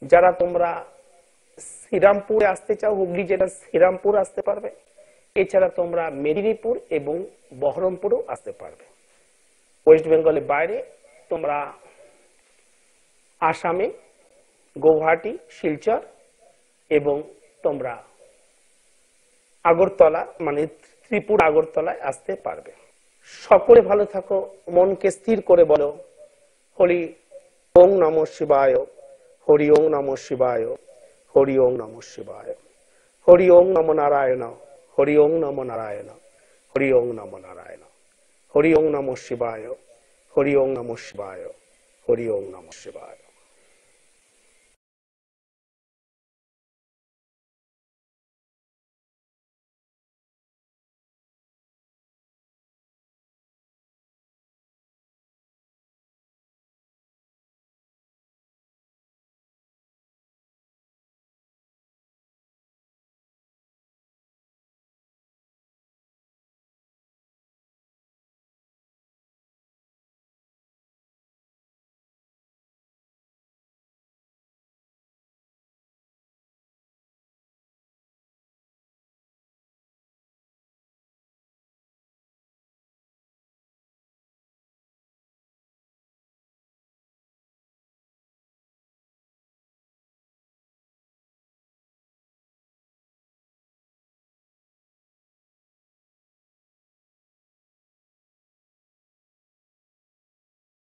যারা তোমরা শ্রীরামপুরে আসতে চাও হুগলি জেলা শ্রীরামপুর আসতে পারবে। এছাড়া তোমরা মেদিনীপুর এবং বহরমপুরও আসতে পারবে। ওয়েস্ট বেঙ্গলের বাইরে তোমরা আসামে গৌহাটি, শিলচর এবং তোমরা আগরতলা মানে ত্রিপুরা আগরতলায় আসতে পারবে। সকলে ভালো থাকো, মনকে স্থির করে বলো হরি ওং নমঃ শিবায়, হরি ওং নমঃ শিবায়, হরি ওং নমঃ শিবায়, হরি ওং নমো নারায়ণ, হরি ওং নমো নারায়ণ, হরি ওং নমো নারায়ণ, হরি ওং নমঃ শিবায়, হরি ওং নমঃ শিবায়, হরি ওং নমঃ শিবায়।